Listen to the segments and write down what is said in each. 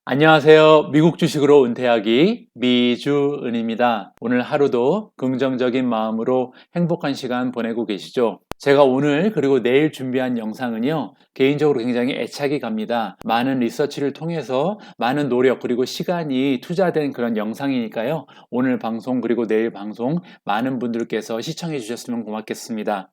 안녕하세요. 미국 주식으로 은퇴하기 미주은입니다. 오늘 하루도 긍정적인 마음으로 행복한 시간 보내고 계시죠? 제가 오늘 그리고 내일 준비한 영상은요, 개인적으로 굉장히 애착이 갑니다. 많은 리서치를 통해서 많은 노력 그리고 시간이 투자된 그런 영상이니까요. 오늘 방송 그리고 내일 방송 많은 분들께서 시청해 주셨으면 고맙겠습니다.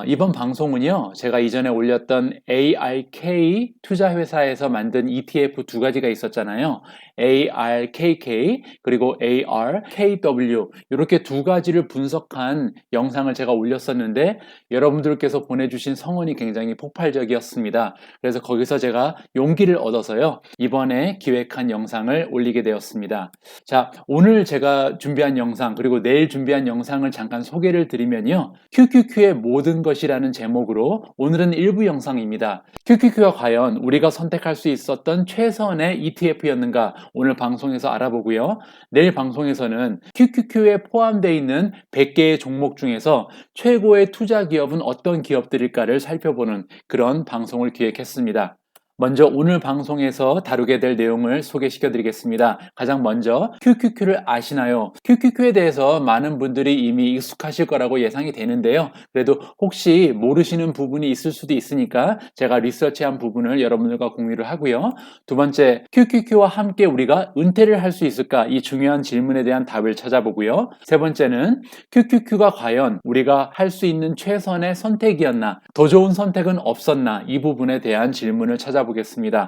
이번 방송은요, 제가 이전에 올렸던 ARK 투자회사에서 만든 ETF 두 가지가 있었잖아요. ARKK 그리고 ARKW 이렇게 두 가지를 분석한 영상을 제가 올렸었는데 여러분들께서 보내주신 성원이 굉장히 폭발적이었습니다. 그래서 거기서 제가 용기를 얻어서요, 이번에 기획한 영상을 올리게 되었습니다. 자, 오늘 제가 준비한 영상 그리고 내일 준비한 영상을 잠깐 소개를 드리면요, QQQ의 모든 것이라는 제목으로 오늘은 일부 영상입니다. QQQ가 과연 우리가 선택할 수 있었던 최선의 ETF였는가 오늘 방송에서 알아보고요. 내일 방송에서는 QQQ에 포함되어 있는 100개의 종목 중에서 최고의 투자 기업은 어떤 기업들일까를 살펴보는 그런 방송을 기획했습니다. 먼저 오늘 방송에서 다루게 될 내용을 소개시켜 드리겠습니다. 가장 먼저 QQQ를 아시나요? QQQ에 대해서 많은 분들이 이미 익숙하실 거라고 예상이 되는데요. 그래도 혹시 모르시는 부분이 있을 수도 있으니까 제가 리서치한 부분을 여러분들과 공유를 하고요. 두 번째, QQQ와 함께 우리가 은퇴를 할 수 있을까? 이 중요한 질문에 대한 답을 찾아보고요. 세 번째는 QQQ가 과연 우리가 할 수 있는 최선의 선택이었나? 더 좋은 선택은 없었나? 이 부분에 대한 질문을 찾아보겠습니다.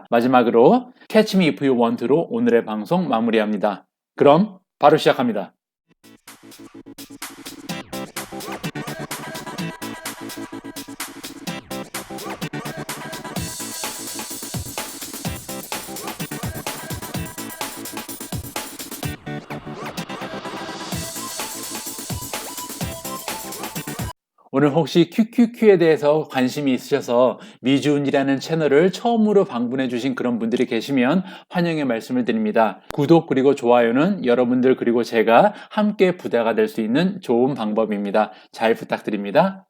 마지막으로 Catch Me If You Want로 오늘의 방송 마무리합니다. 그럼 바로 시작합니다. 오늘 혹시 QQQ에 대해서 관심이 있으셔서 미주은이라는 채널을 처음으로 방문해 주신 그런 분들이 계시면 환영의 말씀을 드립니다. 구독 그리고 좋아요는 여러분들 그리고 제가 함께 부자가 될 수 있는 좋은 방법입니다. 잘 부탁드립니다.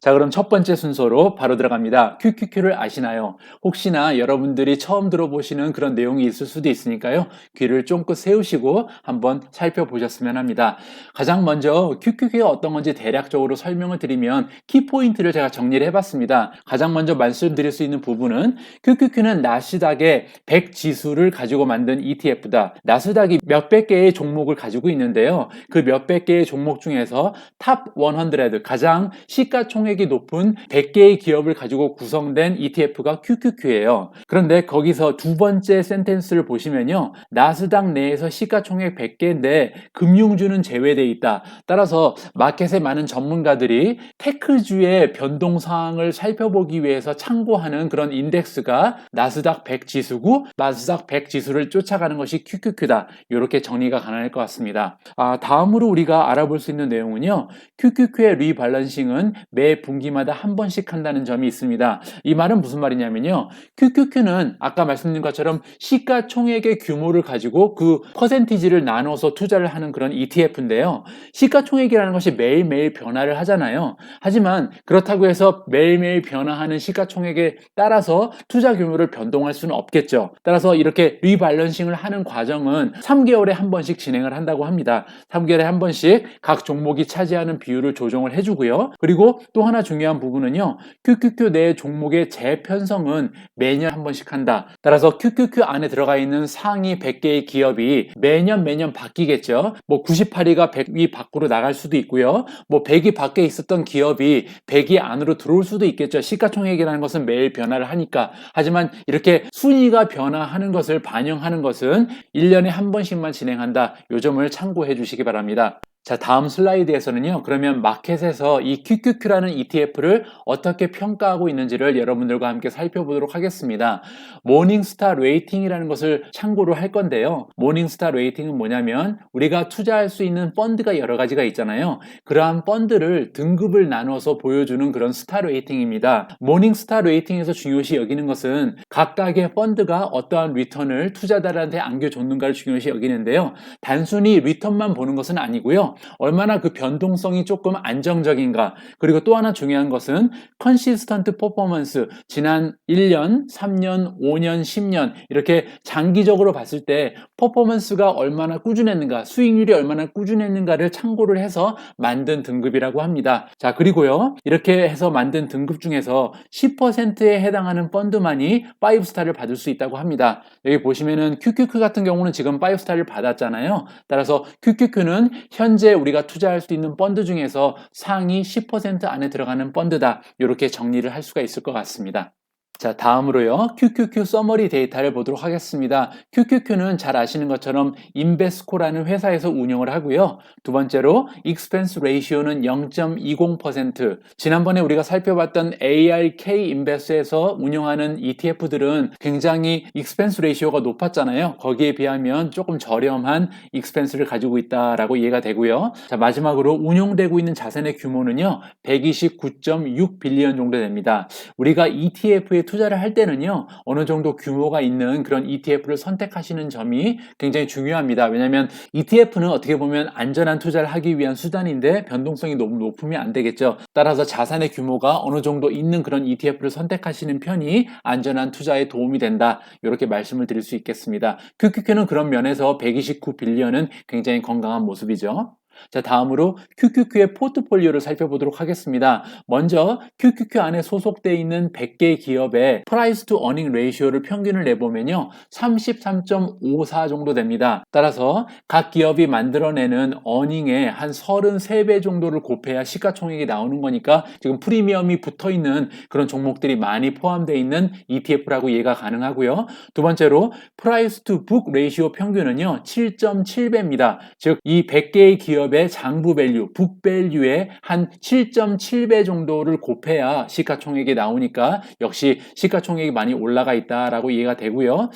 자, 그럼 첫 번째 순서로 바로 들어갑니다. QQQ를 아시나요? 혹시나 여러분들이 처음 들어보시는 그런 내용이 있을 수도 있으니까요. 귀를 쫑긋 세우시고 한번 살펴보셨으면 합니다. 가장 먼저 QQQ가 어떤 건지 대략적으로 설명을 드리면 키포인트를 제가 정리를 해봤습니다. 가장 먼저 말씀드릴 수 있는 부분은 QQQ는 나스닥의 100 지수를 가지고 만든 ETF다. 나스닥이 몇백 개의 종목을 가지고 있는데요. 그 몇백 개의 종목 중에서 탑 100, 가장 시가총액이 높은 100개의 기업을 가지고 구성된 ETF가 QQQ예요. 그런데 거기서 두 번째 센텐스를 보시면요, 나스닥 내에서 시가총액 100개인데 금융주는 제외되어 있다. 따라서 마켓의 많은 전문가들이 테크주의 변동사항을 살펴보기 위해서 참고하는 그런 인덱스가 나스닥 100 지수고, 나스닥 100 지수를 쫓아가는 것이 QQQ다. 이렇게 정리가 가능할 것 같습니다. 다음으로 우리가 알아볼 수 있는 내용은요, QQQ의 리밸런싱은 매 분기마다 한 번씩 한다는 점이 있습니다. 이 말은 무슨 말이냐면요, QQQ는 아까 말씀드린 것처럼 시가총액의 규모를 가지고 그 퍼센티지를 나눠서 투자를 하는 그런 ETF인데요. 시가총액이라는 것이 매일매일 변화를 하잖아요. 하지만 그렇다고 해서 매일매일 변화하는 시가총액에 따라서 투자 규모를 변동할 수는 없겠죠. 따라서 이렇게 리밸런싱을 하는 과정은 3개월에 한 번씩 진행을 한다고 합니다. 3개월에 한 번씩 각 종목이 차지하는 비율을 조정을 해주고요. 그리고 또 하나 중요한 부분은요, QQQ 내 종목의 재편성은 매년 한 번씩 한다. 따라서 QQQ 안에 들어가 있는 상위 100개의 기업이 매년 바뀌겠죠. 뭐 98위가 100위 밖으로 나갈 수도 있고요. 뭐 100위 밖에 있었던 기업이 100위 안으로 들어올 수도 있겠죠. 시가총액이라는 것은 매일 변화를 하니까. 하지만 이렇게 순위가 변화하는 것을 반영하는 것은 1년에 한 번씩만 진행한다. 이 점을 참고해 주시기 바랍니다. 자, 다음 슬라이드에서는요, 그러면 마켓에서 이 QQQ라는 ETF를 어떻게 평가하고 있는지를 여러분들과 함께 살펴보도록 하겠습니다. 모닝스타 레이팅이라는 것을 참고로 할 건데요. 모닝스타 레이팅은 뭐냐면 우리가 투자할 수 있는 펀드가 여러 가지가 있잖아요. 그러한 펀드를 등급을 나눠서 보여주는 그런 스타 레이팅입니다. 모닝스타 레이팅에서 중요시 여기는 것은 각각의 펀드가 어떠한 리턴을 투자자들한테 안겨줬는가를 중요시 여기는데요. 단순히 리턴만 보는 것은 아니고요. 있는데요. 얼마나 그 변동성이 조금 안정적인가, 그리고 또 하나 중요한 것은 consistent performance, 지난 1년, 3년, 5년, 10년 이렇게 장기적으로 봤을 때 퍼포먼스가 얼마나 꾸준했는가, 수익률이 얼마나 꾸준했는가를 참고를 해서 만든 등급이라고 합니다. 자, 그리고요, 이렇게 해서 만든 등급 중에서 10%에 해당하는 펀드만이 5스타를 받을 수 있다고 합니다. 여기 보시면은 QQQ 같은 경우는 지금 5스타를 받았잖아요. 따라서 QQQ는 현재 우리가 투자할 수 있는 펀드 중에서 상위 10% 안에 들어가는 펀드다, 이렇게 정리를 할 수가 있을 것 같습니다. 자, 다음으로요, QQQ 서머리 데이터를 보도록 하겠습니다. QQQ는 잘 아시는 것처럼 인베스코라는 회사에서 운영을 하고요. 두 번째로 익스펜스 레이시오는 0.20%, 지난번에 우리가 살펴봤던 ARK 인베스에서 운영하는 ETF들은 굉장히 익스펜스 레이시오가 높았잖아요. 거기에 비하면 조금 저렴한 익스펜스를 가지고 있다라고 이해가 되고요. 자, 마지막으로 운용되고 있는 자산의 규모는요, 129.6 빌리언 정도 됩니다. 우리가 ETF에 투자를 할 때는요, 어느 정도 규모가 있는 그런 ETF를 선택하시는 점이 굉장히 중요합니다. 왜냐하면 ETF는 어떻게 보면 안전한 투자를 하기 위한 수단인데 변동성이 너무 높으면 안 되겠죠. 따라서 자산의 규모가 어느 정도 있는 그런 ETF를 선택하시는 편이 안전한 투자에 도움이 된다, 이렇게 말씀을 드릴 수 있겠습니다. QQQ는 그런 면에서 129 빌리언은 굉장히 건강한 모습이죠. 자, 다음으로 QQQ의 포트폴리오를 살펴보도록 하겠습니다. 먼저 QQQ 안에 소속되어 있는 100개 기업의 프라이스 투 어닝 레이시오를 평균을 내보면요, 33.54 정도 됩니다. 따라서 각 기업이 만들어내는 어닝의 한 33배 정도를 곱해야 시가총액이 나오는 거니까 지금 프리미엄이 붙어있는 그런 종목들이 많이 포함되어 있는 ETF라고 이해가 가능하고요. 두 번째로 프라이스 투 북 레이시오 평균은요, 7.7배입니다. 즉 이 100개의 기업의 장부 밸류, 북 밸류의 한 7.7배 정도를 곱해야 시가총액이 나오니까 역시 시가총액이 많이 올라가 있다라고 이해가 되고요.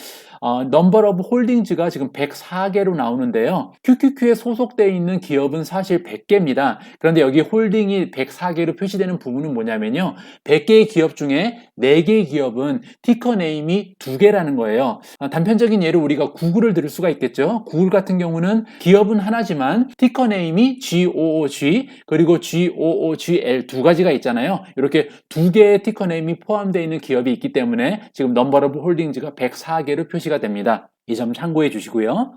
넘버 오브 홀딩즈가 지금 104개로 나오는데요. QQQ에 소속되어 있는 기업은 사실 100개입니다. 그런데 여기 홀딩이 104개로 표시되는 부분은 뭐냐면요, 100개의 기업 중에 4개의 기업은 티커 네임이 2개라는 거예요. 단편적인 예로 우리가 구글을 들을 수가 있겠죠. 구글 같은 경우는 기업은 하나지만 티커 네임이 GOOG 그리고 GOOGL 두 가지가 있잖아요. 이렇게 2개의 티커 네임이 포함되어 있는 기업이 있기 때문에 지금 넘버 오브 홀딩즈가 104개로 표시가 됩니다. 이 점 참고해 주시고요.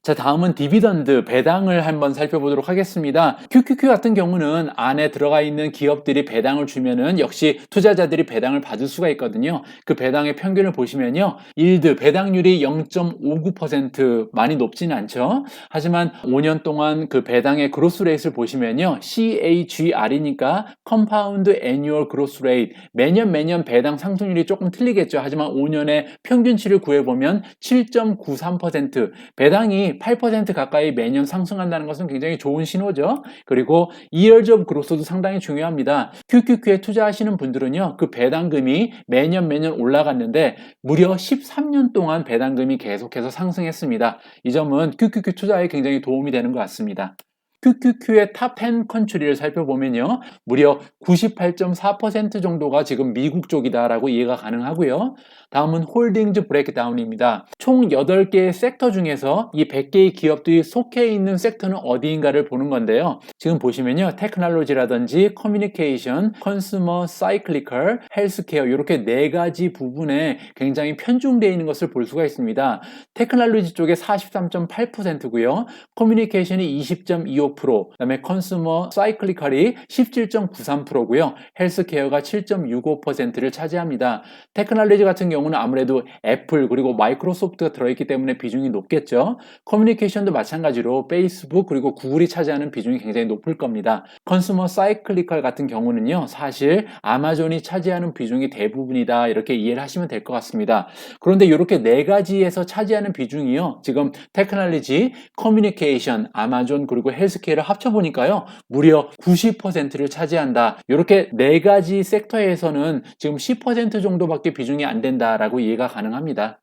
자, 다음은 디비던드, 배당을 한번 살펴보도록 하겠습니다. QQQ 같은 경우는 안에 들어가 있는 기업들이 배당을 주면은 역시 투자자들이 배당을 받을 수가 있거든요. 그 배당의 평균을 보시면요, 일드 배당률이 0.59%, 많이 높지는 않죠. 하지만 5년 동안 그 배당의 그로스 레이트를 보시면요, CAGR이니까 컴파운드 애뉴얼 그로스 레이트, 매년 배당 상승률이 조금 틀리겠죠. 하지만 5년의 평균치를 구해보면 7.93%, 배당이 8% 가까이 매년 상승한다는 것은 굉장히 좋은 신호죠. 그리고 years of growth도 상당히 중요합니다. QQQ에 투자하시는 분들은요, 그 배당금이 매년 올라갔는데 무려 13년 동안 배당금이 계속해서 상승했습니다. 이 점은 QQQ 투자에 굉장히 도움이 되는 것 같습니다. QQQ의 탑 10 컨트리를 살펴보면요, 무려 98.4% 정도가 지금 미국 쪽이다라고 이해가 가능하고요. 다음은 홀딩즈 브레이크다운입니다. 총 8개의 섹터 중에서 이 100개의 기업들이 속해 있는 섹터는 어디인가를 보는 건데요. 지금 보시면요, 테크놀로지라든지 커뮤니케이션, 컨슈머, 사이클리컬, 헬스케어, 이렇게 4가지 부분에 굉장히 편중되어 있는 것을 볼 수가 있습니다. 테크놀로지 쪽에 43.8%고요. 커뮤니케이션이 20.25%, 그다음에 컨슈머 사이클리컬이 17.93%고요. 헬스케어가 7.65%를 차지합니다. 테크놀로지 같은 경우는 아무래도 애플 그리고 마이크로소프트가 들어있기 때문에 비중이 높겠죠. 커뮤니케이션도 마찬가지로 페이스북 그리고 구글이 차지하는 비중이 굉장히 높을 겁니다. 컨슈머 사이클리컬 같은 경우는요, 사실 아마존이 차지하는 비중이 대부분이다, 이렇게 이해를 하시면 될 것 같습니다. 그런데 이렇게 4가지에서 차지하는 비중이요, 지금 테크놀로지, 커뮤니케이션, 아마존 그리고 헬스케어를 합쳐보니까요, 무려 90%를 차지한다. 이렇게 4가지 섹터에서는 지금 10% 정도밖에 비중이 안 된다라고 이해가 가능합니다.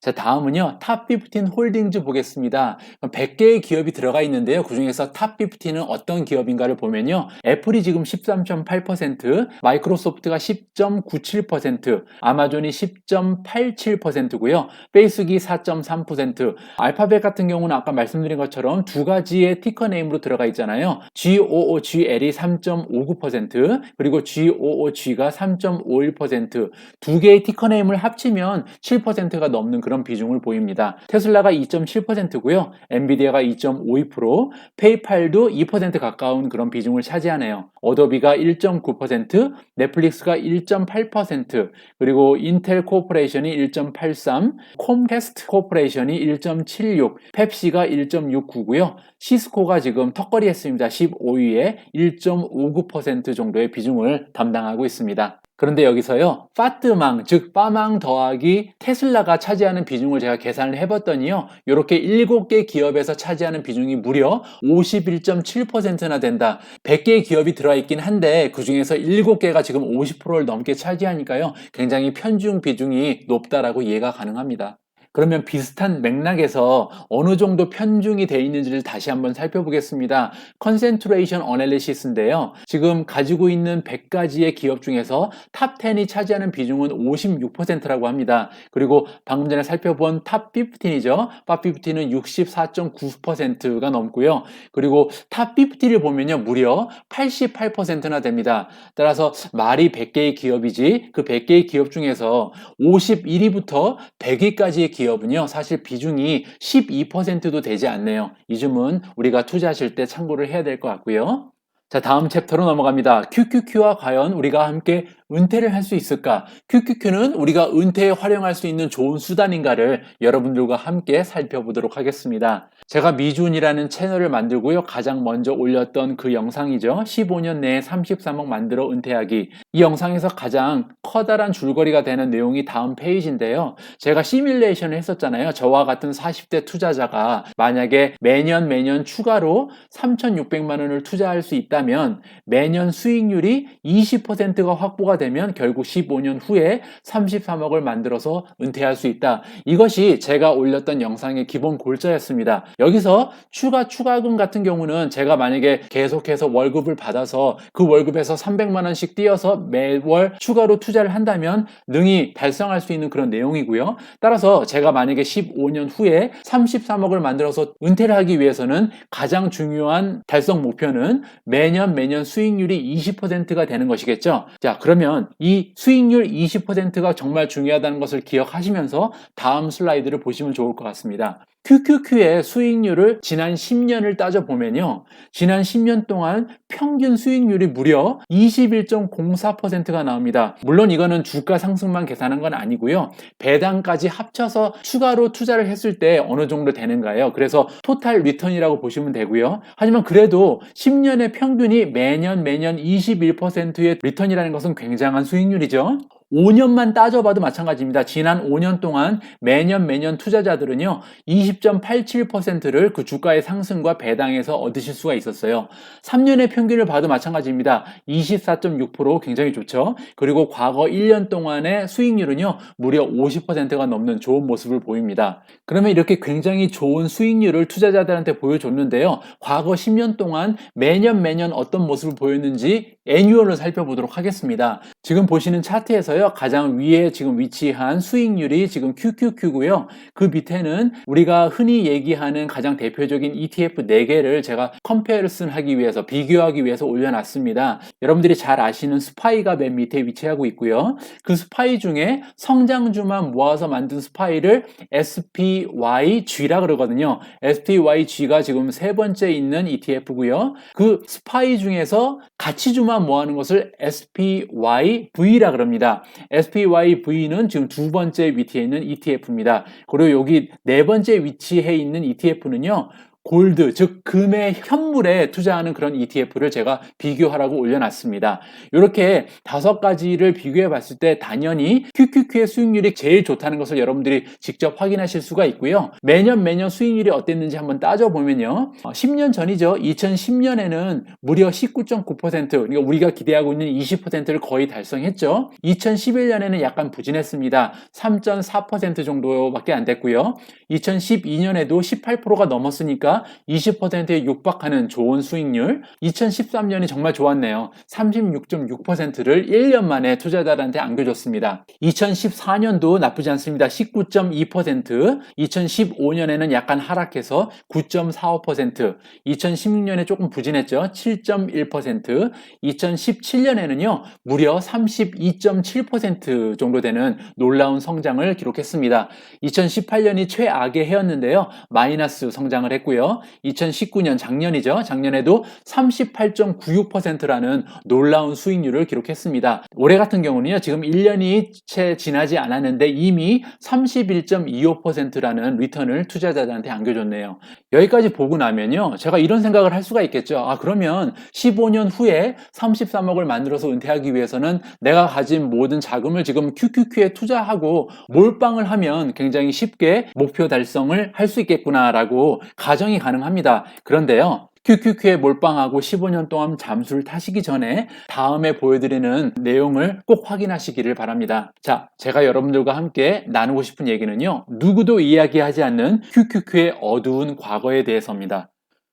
자, 다음은요, 탑15 홀딩즈 보겠습니다. 100개의 기업이 들어가 있는데요. 그 중에서 탑15는 어떤 기업인가를 보면요. 애플이 지금 13.8%, 마이크로소프트가 10.97%, 아마존이 10.87%고요. 페이스북이 4.3%, 알파벳 같은 경우는 아까 말씀드린 것처럼 두 가지의 티커 네임으로 들어가 있잖아요. GOOGL이 3.59%, 그리고 GOOG가 3.51%, 두 개의 티커 네임을 합치면 7%가 넘는 그런 비중을 보입니다. 테슬라가 2.7%고요. 엔비디아가 2.52%, 페이팔도 2% 가까운 그런 비중을 차지하네요. 어도비가 1.9%, 넷플릭스가 1.8%, 그리고 인텔 코퍼레이션이 1.83, 콤캐스트 코퍼레이션이 1.76, 펩시가 1.69고요. 시스코가 지금 턱걸이 했습니다. 15위에 1.59% 정도의 비중을 담당하고 있습니다. 그런데 여기서요, 파트망, 즉 빠망 더하기 테슬라가 차지하는 비중을 제가 계산을 해봤더니요, 이렇게 7개 기업에서 차지하는 비중이 무려 51.7%나 된다. 100개의 기업이 들어있긴 한데 그 중에서 7개가 지금 50%를 넘게 차지하니까요, 굉장히 편중 비중이 높다라고 이해가 가능합니다. 그러면 비슷한 맥락에서 어느 정도 편중이 되어 있는지를 다시 한번 살펴보겠습니다. 컨센트레이션 어널리시스인데요. 지금 가지고 있는 100가지의 기업 중에서 탑 10이 차지하는 비중은 56%라고 합니다. 그리고 방금 전에 살펴본 탑 15이죠. 탑 15는 64.9%가 넘고요. 그리고 탑 50를 보면요, 무려 88%나 됩니다. 따라서 말이 100개의 기업이지 그 100개의 기업 중에서 51위부터 100위까지의 기업은요, 사실 비중이 12%도 되지 않네요. 이 점은 우리가 투자하실 때 참고를 해야 될 것 같고요. 자, 다음 챕터로 넘어갑니다. QQQ와 과연 우리가 함께 은퇴를 할 수 있을까? QQQ는 우리가 은퇴에 활용할 수 있는 좋은 수단인가를 여러분들과 함께 살펴보도록 하겠습니다. 제가 미준이라는 채널을 만들고요, 가장 먼저 올렸던 그 영상이죠. 15년 내에 33억 만들어 은퇴하기. 이 영상에서 가장 커다란 줄거리가 되는 내용이 다음 페이지인데요. 제가 시뮬레이션을 했었잖아요. 저와 같은 40대 투자자가 만약에 매년 추가로 3,600만 원을 투자할 수 있다면 매년 수익률이 20%가 확보가 되면 결국 15년 후에 33억을 만들어서 은퇴할 수 있다. 이것이 제가 올렸던 영상의 기본 골자였습니다. 여기서 추가금 같은 경우는 제가 만약에 계속해서 월급을 받아서 그 월급에서 300만 원씩 띄어서 매월 추가로 투자를 한다면 능히 달성할 수 있는 그런 내용이고요. 따라서 제가 만약에 15년 후에 33억을 만들어서 은퇴를 하기 위해서는 가장 중요한 달성 목표는 매년 수익률이 20%가 되는 것이겠죠. 자, 그러면 이 수익률 20%가 정말 중요하다는 것을 기억하시면서 다음 슬라이드를 보시면 좋을 것 같습니다. QQQ의 수익률을 지난 10년을 따져보면요, 지난 10년 동안 평균 수익률이 무려 21.04%가 나옵니다. 물론 이거는 주가 상승만 계산한 건 아니고요, 배당까지 합쳐서 추가로 투자를 했을 때 어느 정도 되는가요? 그래서 토탈 리턴이라고 보시면 되고요. 하지만 그래도 10년의 평균이 매년 21%의 리턴이라는 것은 굉장한 수익률이죠. 5년만 따져봐도 마찬가지입니다. 지난 5년 동안 매년 투자자들은요, 20.87%를 그 주가의 상승과 배당에서 얻으실 수가 있었어요. 3년의 평균을 봐도 마찬가지입니다. 24.6% 굉장히 좋죠. 그리고 과거 1년 동안의 수익률은요, 무려 50%가 넘는 좋은 모습을 보입니다. 그러면 이렇게 굉장히 좋은 수익률을 투자자들한테 보여줬는데요, 과거 10년 동안 매년 어떤 모습을 보였는지 애뉴얼을 살펴보도록 하겠습니다. 지금 보시는 차트에서요, 가장 위에 지금 위치한 수익률이 지금 QQQ고요. 그 밑에는 우리가 흔히 얘기하는 가장 대표적인 ETF 4개를 제가 컴패리슨 하기 위해서, 비교하기 위해서 올려놨습니다. 여러분들이 잘 아시는 스파이가 맨 밑에 위치하고 있고요. 그 스파이 중에 성장주만 모아서 만든 스파이를 SPYG라 그러거든요. SPYG가 지금 세 번째 있는 ETF고요. 그 스파이 중에서 가치주만 모아는 것을 SPYV라 그럽니다. SPYV는 지금 두 번째 위치에 있는 ETF입니다. 그리고 여기 네 번째 위치에 있는 ETF는요, 골드, 즉 금의 현물에 투자하는 그런 ETF를 제가 비교하라고 올려놨습니다. 이렇게 5가지를 비교해 봤을 때 당연히 QQQ의 수익률이 제일 좋다는 것을 여러분들이 직접 확인하실 수가 있고요. 매년 수익률이 어땠는지 한번 따져보면요. 10년 전이죠. 2010년에는 무려 19.9%, 그러니까 우리가 기대하고 있는 20%를 거의 달성했죠. 2011년에는 약간 부진했습니다. 3.4% 정도밖에 안 됐고요. 2012년에도 18%가 넘었으니까 20%에 육박하는 좋은 수익률. 2013년이 정말 좋았네요. 36.6%를 1년 만에 투자자들한테 안겨줬습니다. 2014년도 나쁘지 않습니다. 19.2%. 2015년에는 약간 하락해서 9.45%. 2016년에 조금 부진했죠. 7.1%. 2017년에는요 무려 32.7% 정도 되는 놀라운 성장을 기록했습니다. 2018년이 최악의 해였는데요. 마이너스 성장을 했고요. 2019년 작년이죠. 작년에도 38.96%라는 놀라운 수익률을 기록했습니다. 올해 같은 경우는요. 지금 1년이 채 지나지 않았는데 이미 31.25%라는 리턴을 투자자들한테 안겨줬네요. 여기까지 보고 나면요. 제가 이런 생각을 할 수가 있겠죠. 그러면 15년 후에 33억을 만들어서 은퇴하기 위해서는 내가 가진 모든 자금을 지금 QQQ에 투자하고 몰빵을 하면 굉장히 쉽게 목표 달성을 할 수 있겠구나라고 가정이 가능합니다. 그런데요. QQQ에 몰빵하고 15년 동안 잠수를 타시기 전에 다음에 보여드리는 내용을 꼭 확인하시기를 바랍니다. 자, 제가 여러분들과 함께 나누고 싶은 얘기는요. 누구도 이야기하지 않는 QQQ의 어두운 과거에 대해서입니다.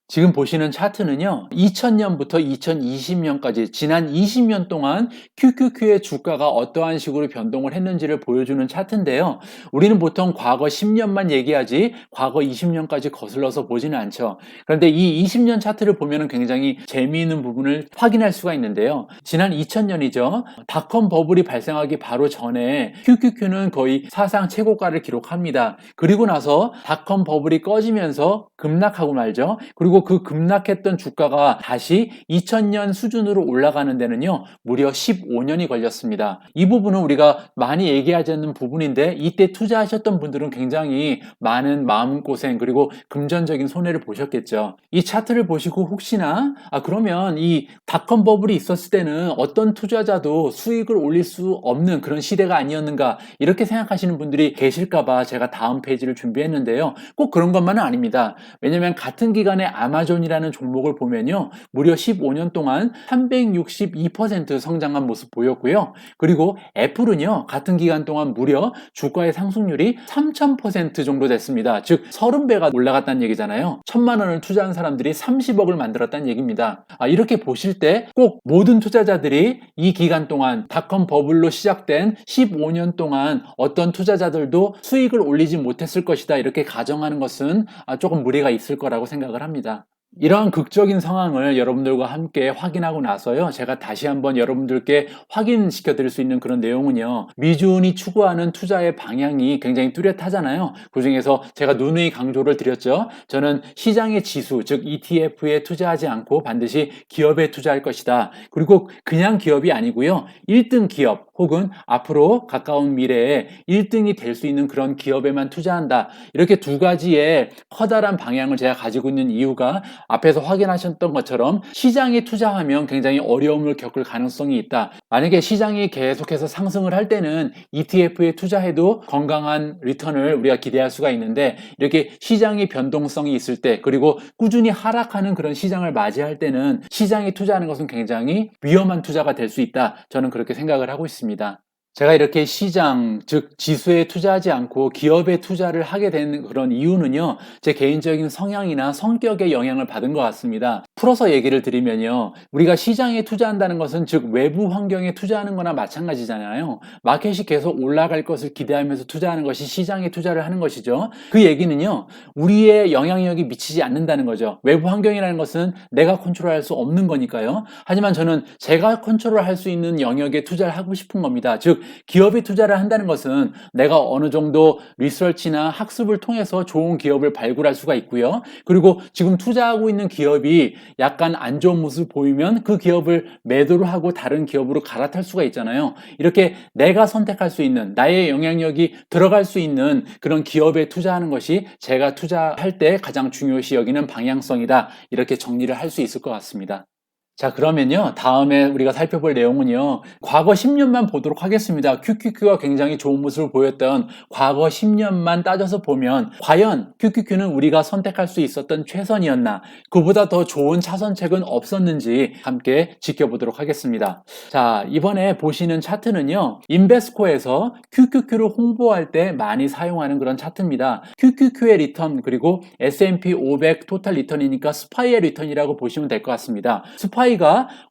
지금 보시는 차트는요. 2000년부터 2020년까지 지난 20년 동안 QQQ의 주가가 어떠한 식으로 변동을 했는지를 보여주는 차트인데요. 우리는 보통 과거 10년만 얘기하지 과거 20년까지 거슬러서 보지는 않죠. 그런데 이 20년 차트를 보면 굉장히 재미있는 부분을 확인할 수가 있는데요. 지난 2000년이죠. 닷컴 버블이 발생하기 바로 전에 QQQ는 거의 사상 최고가를 기록합니다. 그리고 나서 닷컴 버블이 꺼지면서 급락하고 말죠. 그리고 그 급락했던 주가가 다시 2000년 수준으로 올라가는 데는요 무려 15년이 걸렸습니다. 이 부분은 우리가 많이 얘기하지 않는 부분인데 이때 투자하셨던 분들은 굉장히 많은 마음고생 그리고 금전적인 손해를 보셨겠죠. 이 차트를 보시고 혹시나 그러면 이 닷컴 버블이 있었을 때는 어떤 투자자도 수익을 올릴 수 없는 그런 시대가 아니었는가 이렇게 생각하시는 분들이 계실까봐 제가 다음 페이지를 준비했는데요. 꼭 그런 것만은 아닙니다. 왜냐하면 같은 기간에 아마존이라는 종목을 보면요. 무려 15년 동안 362% 성장한 모습 보였고요. 그리고 애플은요. 같은 기간 동안 무려 주가의 상승률이 3000% 정도 됐습니다. 즉 30배가 올라갔다는 얘기잖아요. 1000만 원을 투자한 사람들이 30억을 만들었다는 얘기입니다. 이렇게 보실 때 꼭 모든 투자자들이 이 기간 동안 닷컴 버블로 시작된 15년 동안 어떤 투자자들도 수익을 올리지 못했을 것이다. 이렇게 가정하는 것은 조금 무리가 있을 거라고 생각을 합니다. 이러한 극적인 상황을 여러분들과 함께 확인하고 나서요. 제가 다시 한번 여러분들께 확인시켜 드릴 수 있는 그런 내용은요. 미주은이 추구하는 투자의 방향이 굉장히 뚜렷하잖아요. 그중에서 제가 누누이 강조를 드렸죠. 저는 시장의 지수, 즉 ETF에 투자하지 않고 반드시 기업에 투자할 것이다. 그리고 그냥 기업이 아니고요. 1등 기업 혹은 앞으로 가까운 미래에 1등이 될 수 있는 그런 기업에만 투자한다. 이렇게 두 가지의 커다란 방향을 제가 가지고 있는 이유가 앞에서 확인하셨던 것처럼 시장에 투자하면 굉장히 어려움을 겪을 가능성이 있다. 만약에 시장이 계속해서 상승을 할 때는 ETF에 투자해도 건강한 리턴을 우리가 기대할 수가 있는데 이렇게 시장의 변동성이 있을 때 그리고 꾸준히 하락하는 그런 시장을 맞이할 때는 시장에 투자하는 것은 굉장히 위험한 투자가 될 수 있다. 저는 그렇게 생각을 하고 있습니다. 제가 이렇게 시장, 즉 지수에 투자하지 않고 기업에 투자를 하게 된 그런 이유는요. 제 개인적인 성향이나 성격의 영향을 받은 것 같습니다. 풀어서 얘기를 드리면요. 우리가 시장에 투자한다는 것은 즉 외부 환경에 투자하는 거나 마찬가지잖아요. 마켓이 계속 올라갈 것을 기대하면서 투자하는 것이 시장에 투자를 하는 것이죠. 그 얘기는요. 우리의 영향력이 미치지 않는다는 거죠. 외부 환경이라는 것은 내가 컨트롤할 수 없는 거니까요. 하지만 저는 제가 컨트롤할 수 있는 영역에 투자를 하고 싶은 겁니다. 즉 기업이 투자를 한다는 것은 내가 어느 정도 리서치나 학습을 통해서 좋은 기업을 발굴할 수가 있고요. 그리고 지금 투자하고 있는 기업이 약간 안 좋은 모습을 보이면 그 기업을 매도를 하고 다른 기업으로 갈아탈 수가 있잖아요. 이렇게 내가 선택할 수 있는, 나의 영향력이 들어갈 수 있는 그런 기업에 투자하는 것이 제가 투자할 때 가장 중요시 여기는 방향성이다. 이렇게 정리를 할 수 있을 것 같습니다. 자, 그러면요, 다음에 우리가 살펴볼 내용은요, 과거 10년만 보도록 하겠습니다. QQQ가 굉장히 좋은 모습을 보였던 과거 10년만 따져서 보면 과연 QQQ는 우리가 선택할 수 있었던 최선이었나, 그보다 더 좋은 차선책은 없었는지 함께 지켜보도록 하겠습니다. 자, 이번에 보시는 차트는요, 인베스코에서 QQQ를 홍보할 때 많이 사용하는 그런 차트입니다. QQQ의 리턴, 그리고 S&P 500 토탈 리턴이니까 스파이의 리턴이라고 보시면 될 것 같습니다. 스파이가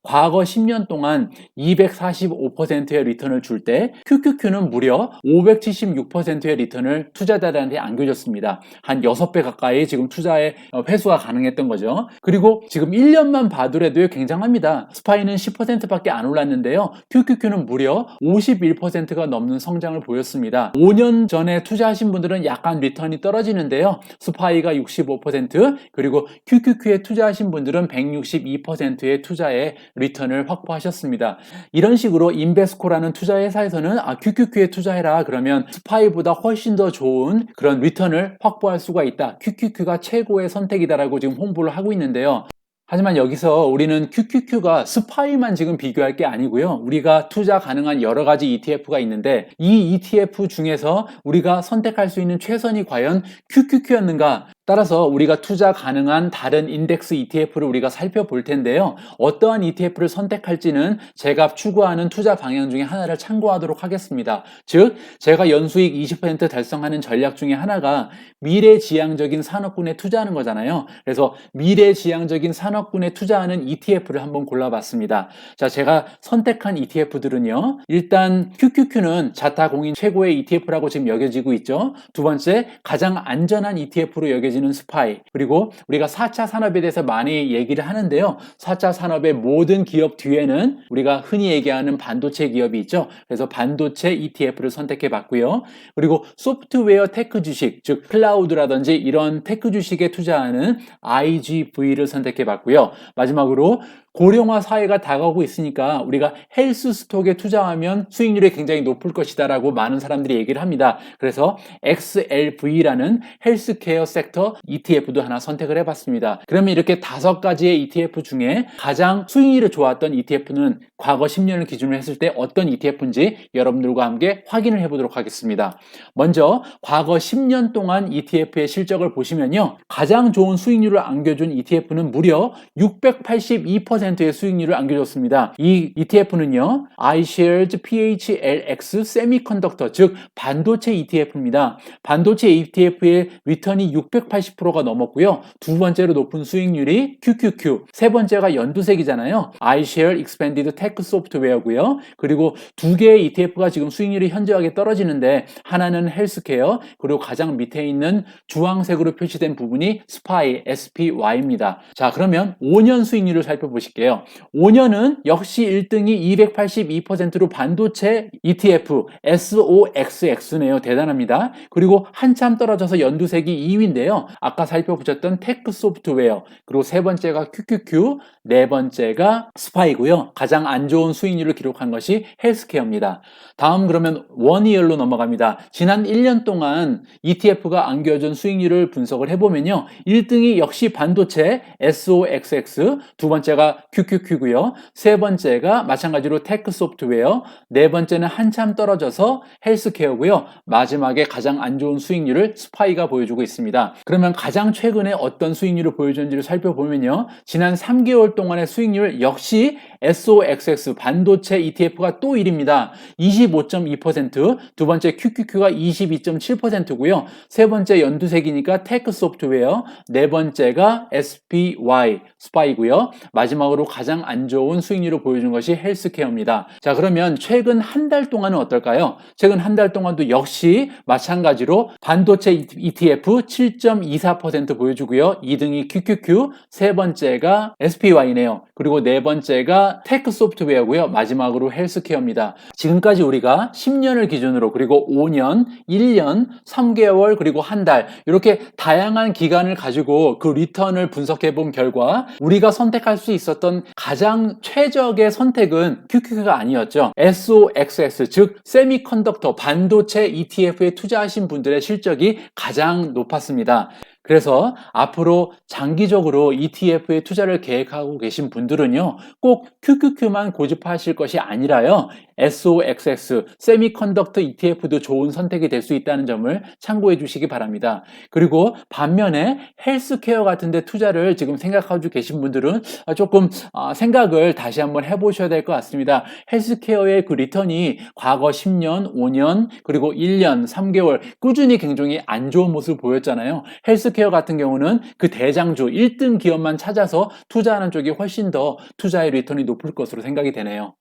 과거 10년 동안 245%의 리턴을 줄 때 QQQ는 무려 576%의 리턴을 투자자들한테 안겨줬습니다. 한 6배 가까이 지금 투자의 회수가 가능했던 거죠. 그리고 지금 1년만 봐더라도 굉장합니다. 스파이는 10%밖에 안 올랐는데요. QQQ는 무려 51%가 넘는 성장을 보였습니다. 5년 전에 투자하신 분들은 약간 리턴이 떨어지는데요. 스파이가 65%, 그리고 QQQ에 투자하신 분들은 162%의 투자의 리턴을 확보하셨습니다. 이런 식으로 인베스코라는 투자 회사에서는 QQQ에 투자해라, 그러면 스파이보다 훨씬 더 좋은 그런 리턴을 확보할 수가 있다, QQQ가 최고의 선택이다라고 지금 홍보를 하고 있는데요. 하지만 여기서 우리는 QQQ가 스파이만 지금 비교할 게 아니고요. 우리가 투자 가능한 여러 가지 ETF가 있는데 이 ETF 중에서 우리가 선택할 수 있는 최선이 과연 QQQ였는가? 따라서 우리가 투자 가능한 다른 인덱스 ETF를 우리가 살펴볼 텐데요. 어떠한 ETF를 선택할지는 제가 추구하는 투자 방향 중에 하나를 참고하도록 하겠습니다. 즉, 제가 연수익 20% 달성하는 전략 중에 하나가 미래지향적인 산업군에 투자하는 거잖아요. 그래서 미래지향적인 산업군에 투자하는 ETF를 한번 골라봤습니다. 자, 제가 선택한 ETF들은요. 일단 QQQ는 자타공인 최고의 ETF라고 지금 여겨지고 있죠. 두 번째, 가장 안전한 ETF로 여겨지는 스파이, 그리고 우리가 4차 산업에 대해서 많이 얘기를 하는데요. 4차 산업의 모든 기업 뒤에는 우리가 흔히 얘기하는 반도체 기업이 있죠. 그래서 반도체 ETF를 선택해 봤고요. 그리고 소프트웨어 테크 주식, 즉 클라우드라든지 이런 테크 주식에 투자하는 IGV를 선택해 봤고요. 마지막으로 고령화 사회가 다가오고 있으니까 우리가 헬스 스톡에 투자하면 수익률이 굉장히 높을 것이다라고 많은 사람들이 얘기를 합니다. 그래서 XLV라는 헬스케어 섹터 ETF도 하나 선택을 해봤습니다. 그러면 이렇게 5가지의 ETF 중에 가장 수익률이 좋았던 ETF는 과거 10년을 기준으로 했을 때 어떤 ETF인지 여러분들과 함께 확인을 해보도록 하겠습니다. 먼저 과거 10년 동안 ETF의 실적을 보시면요. 가장 좋은 수익률을 안겨준 ETF는 무려 682%의 수익률을 안겨줬습니다. 이 ETF는요, iShares PHLX 세미컨덕터, 즉 반도체 ETF입니다. 반도체 ETF의 리턴이 680%가 넘었고요. 두 번째로 높은 수익률이 QQQ, 세 번째가 연두색이잖아요. iShares Expanded Tech Software고요. 그리고 두 개의 ETF가 지금 수익률이 현저하게 떨어지는데 하나는 헬스케어, 그리고 가장 밑에 있는 주황색으로 표시된 부분이 스파이, SPY입니다. 자, 그러면 5년 수익률을 살펴보실게요. 5년은 역시 1등이 282%로 반도체 ETF SOXX네요. 대단합니다. 그리고 한참 떨어져서 연두색이 2위인데요. 아까 살펴보셨던 테크 소프트웨어, 그리고 세 번째가 QQQ, 네 번째가 스파이고요. 가장 안 좋은 수익률을 기록한 것이 헬스케어입니다. 다음 그러면 원이얼로 넘어갑니다. 지난 1년 동안 ETF가 안겨준 수익률을 분석을 해보면요. 1등이 역시 반도체 SOXX, 두 번째가 QQQ고요. 세 번째가 마찬가지로 테크 소프트웨어, 네 번째는 한참 떨어져서 헬스케어고요. 마지막에 가장 안 좋은 수익률을 스파이가 보여주고 있습니다. 그러면 가장 최근에 어떤 수익률을 보여줬는지를 살펴보면요. 지난 3개월 동안의 수익률 역시 SOXX 반도체 ETF가 또 1위입니다. 25.2%, 두 번째 QQQ가 22.7%고요. 세 번째 연두색이니까 테크 소프트웨어, 네 번째가 SPY, 스파이고요. 마지막으로 가장 안 좋은 수익률을 보여준 것이 헬스케어입니다. 자, 그러면 최근 한 달 동안은 어떨까요? 최근 한 달 동안도 역시 마찬가지로 반도체 ETF 7.24% 보여주고요. 2등이 QQQ, 세 번째가 SPY, SDI네요. 그리고 네 번째가 테크 소프트웨어고요. 마지막으로 헬스케어입니다. 지금까지 우리가 10년을 기준으로 그리고 5년, 1년, 3개월 그리고 한 달 이렇게 다양한 기간을 가지고 그 리턴을 분석해 본 결과 우리가 선택할 수 있었던 가장 최적의 선택은 QQQ가 아니었죠. SOXS 즉 세미컨덕터 반도체 ETF에 투자하신 분들의 실적이 가장 높았습니다. 그래서 앞으로 장기적으로 ETF에 투자를 계획하고 계신 분들은요, 꼭 QQQ만 고집하실 것이 아니라요, SOXX, 세미컨덕터 ETF도 좋은 선택이 될 수 있다는 점을 참고해 주시기 바랍니다. 그리고 반면에 헬스케어 같은 데 투자를 지금 생각하고 계신 분들은 조금 생각을 다시 한번 해보셔야 될 것 같습니다. 헬스케어의 그 리턴이 과거 10년, 5년, 그리고 1년, 3개월 꾸준히 굉장히 안 좋은 모습을 보였잖아요. 헬스케어 같은 경우는 그 대장주 1등 기업만 찾아서 투자하는 쪽이 훨씬 더 투자의 리턴이 높을 것으로 생각이 되네요.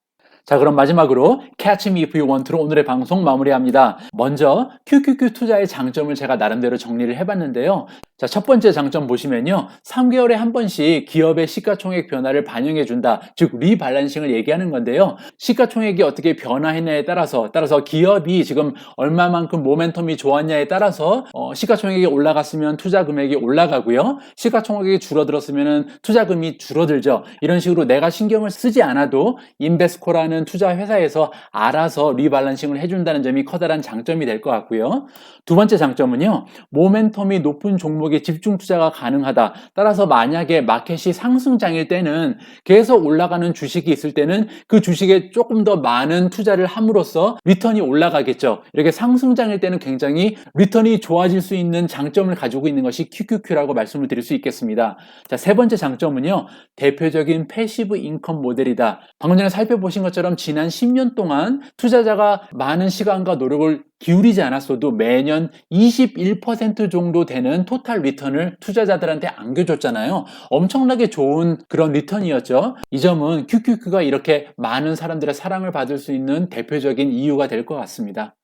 자, 그럼 마지막으로 Catch Me If You Want로 오늘의 방송 마무리합니다. 먼저 QQQ 투자의 장점을 제가 나름대로 정리를 해봤는데요. 자, 첫 번째 장점 보시면요, 3개월에 한 번씩 기업의 시가총액 변화를 반영해준다, 즉 리밸런싱을 얘기하는 건데요. 시가총액이 어떻게 변화했냐에 따라서 기업이 지금 얼마만큼 모멘텀이 좋았냐에 따라서 시가총액이 올라갔으면 투자 금액이 올라가고요, 시가총액이 줄어들었으면 투자금이 줄어들죠. 이런 식으로 내가 신경을 쓰지 않아도 인베스코라는 투자 회사에서 알아서 리밸런싱을 해준다는 점이 커다란 장점이 될 것 같고요. 두 번째 장점은요, 모멘텀이 높은 종목에 집중 투자가 가능하다. 따라서 만약에 마켓이 상승장일 때는 계속 올라가는 주식이 있을 때는 그 주식에 조금 더 많은 투자를 함으로써 리턴이 올라가겠죠. 이렇게 상승장일 때는 굉장히 리턴이 좋아질 수 있는 장점을 가지고 있는 것이 QQQ라고 말씀을 드릴 수 있겠습니다. 자, 세 번째 장점은요, 대표적인 패시브 인컴 모델이다. 방금 전에 살펴보신 것처럼 지난 10년 동안 투자자가 많은 시간과 노력을 기울이지 않았어도 매년 21% 정도 되는 토탈 리턴을 투자자들한테 안겨줬잖아요. 엄청나게 좋은 그런 리턴이었죠. 이 점은 QQQ가 이렇게 많은 사람들의 사랑을 받을 수 있는 대표적인 이유가 될 것 같습니다.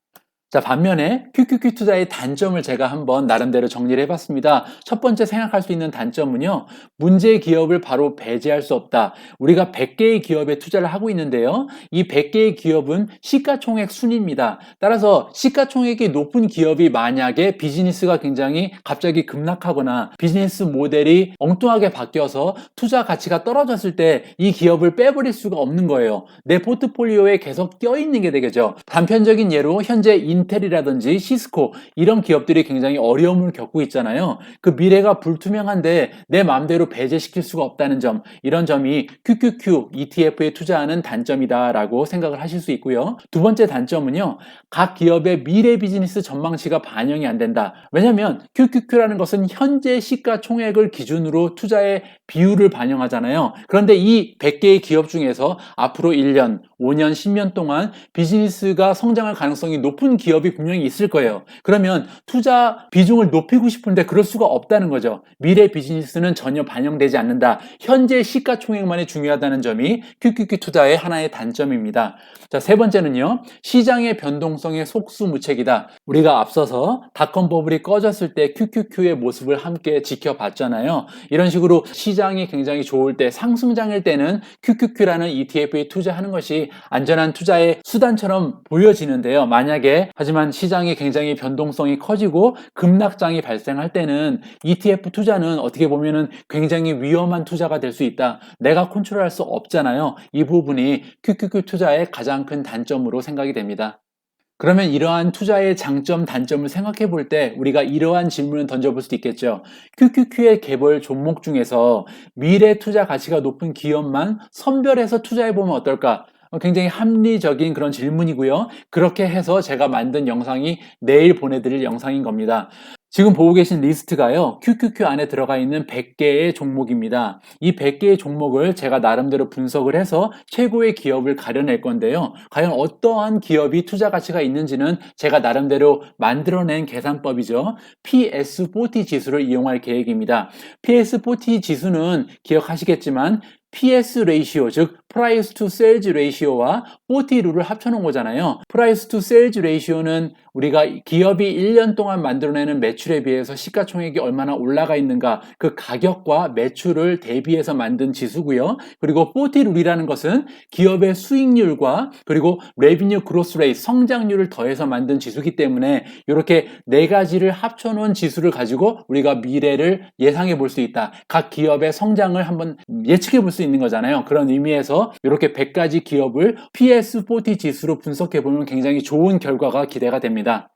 자, 반면에 QQQ 투자의 단점을 제가 한번 나름대로 정리를 해봤습니다. 첫 번째 생각할 수 있는 단점은요, 문제의 기업을 바로 배제할 수 없다. 우리가 100개의 기업에 투자를 하고 있는데요, 이 100개의 기업은 시가총액 순입니다. 따라서 시가총액이 높은 기업이 만약에 비즈니스가 굉장히 갑자기 급락하거나 비즈니스 모델이 엉뚱하게 바뀌어서 투자 가치가 떨어졌을 때 이 기업을 빼버릴 수가 없는 거예요. 내 포트폴리오에 계속 껴있는 게 되겠죠. 단편적인 예로 현재 인텔이라든지 시스코 이런 기업들이 굉장히 어려움을 겪고 있잖아요. 그 미래가 불투명한데 내 마음대로 배제시킬 수가 없다는 점, 이런 점이 QQQ ETF에 투자하는 단점이다라고 생각을 하실 수 있고요. 두 번째 단점은요, 각 기업의 미래 비즈니스 전망치가 반영이 안 된다. 왜냐하면 QQQ라는 것은 현재 시가총액을 기준으로 투자의 비율을 반영하잖아요. 그런데 이 100개의 기업 중에서 앞으로 1년, 5년, 10년 동안 비즈니스가 성장할 가능성이 높은 기업이 분명히 있을 거예요. 그러면 투자 비중을 높이고 싶은데 그럴 수가 없다는 거죠. 미래 비즈니스는 전혀 반영되지 않는다. 현재 시가총액만이 중요하다는 점이 QQQ 투자의 하나의 단점입니다. 자, 세 번째는요, 시장의 변동성의 속수무책이다. 우리가 앞서서 닷컴 버블이 꺼졌을 때 QQQ의 모습을 함께 지켜봤잖아요. 이런 식으로 시장이 굉장히 좋을 때, 상승장일 때는 QQQ라는 ETF에 투자하는 것이 안전한 투자의 수단처럼 보여지는데요. 하지만 시장이 굉장히 변동성이 커지고 급락장이 발생할 때는 ETF 투자는 어떻게 보면은 굉장히 위험한 투자가 될 수 있다. 내가 컨트롤할 수 없잖아요. 이 부분이 QQQ 투자의 가장 큰 단점으로 생각이 됩니다. 그러면 이러한 투자의 장점, 단점을 생각해 볼 때 우리가 이러한 질문을 던져볼 수도 있겠죠. QQQ의 개별 종목 중에서 미래 투자 가치가 높은 기업만 선별해서 투자해 보면 어떨까? 굉장히 합리적인 그런 질문이고요. 그렇게 해서 제가 만든 영상이 내일 보내드릴 영상인 겁니다. 지금 보고 계신 리스트가요, QQQ 안에 들어가 있는 100개의 종목입니다. 이 100개의 종목을 제가 나름대로 분석을 해서 최고의 기업을 가려낼 건데요. 과연 어떠한 기업이 투자 가치가 있는지는 제가 나름대로 만들어낸 계산법이죠. PS40 지수를 이용할 계획입니다. PS40 지수는 기억하시겠지만 PS 레이시오, 즉 Price to Sales Ratio와 40 룰을 합쳐놓은 거잖아요. Price to Sales Ratio는 우리가 기업이 1년 동안 만들어내는 매출에 비해서 시가총액이 얼마나 올라가 있는가, 그 가격과 매출을 대비해서 만든 지수고요. 그리고 40 룰이라는 것은 기업의 수익률과 그리고 Revenue Growth Rate, 성장률을 더해서 만든 지수이기 때문에 이렇게 네 가지를 합쳐놓은 지수를 가지고 우리가 미래를 예상해 볼 수 있다. 각 기업의 성장을 한번 예측해 볼 수 있는 거잖아요. 그런 의미에서 이렇게 100가지 기업을 PS40 지수로 분석해 보면 굉장히 좋은 결과가 기대가 됩니다.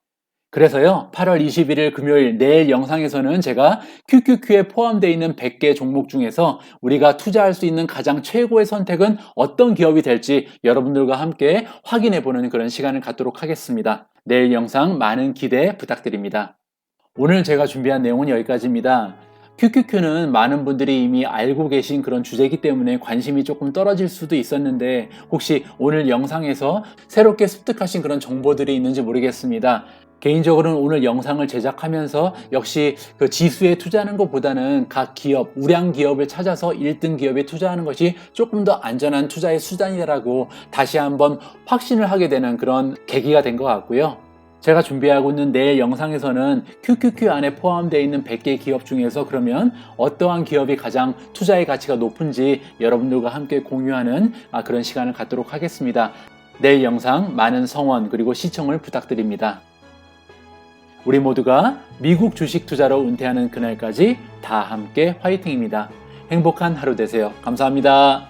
그래서요, 8월 21일 금요일 내일 영상에서는 제가 QQQ에 포함되어 있는 100개 종목 중에서 우리가 투자할 수 있는 가장 최고의 선택은 어떤 기업이 될지 여러분들과 함께 확인해 보는 그런 시간을 갖도록 하겠습니다. 내일 영상 많은 기대 부탁드립니다. 오늘 제가 준비한 내용은 여기까지입니다. QQQ는 많은 분들이 이미 알고 계신 그런 주제이기 때문에 관심이 조금 떨어질 수도 있었는데 혹시 오늘 영상에서 새롭게 습득하신 그런 정보들이 있는지 모르겠습니다. 개인적으로는 오늘 영상을 제작하면서 역시 그 지수에 투자하는 것보다는 각 기업, 우량 기업을 찾아서 1등 기업에 투자하는 것이 조금 더 안전한 투자의 수단이라고 다시 한번 확신을 하게 되는 그런 계기가 된 것 같고요. 제가 준비하고 있는 내일 영상에서는 QQQ 안에 포함되어 있는 100개 기업 중에서 그러면 어떠한 기업이 가장 투자의 가치가 높은지 여러분들과 함께 공유하는 그런 시간을 갖도록 하겠습니다. 내일 영상 많은 성원 그리고 시청을 부탁드립니다. 우리 모두가 미국 주식 투자로 은퇴하는 그날까지 다 함께 화이팅입니다. 행복한 하루 되세요. 감사합니다.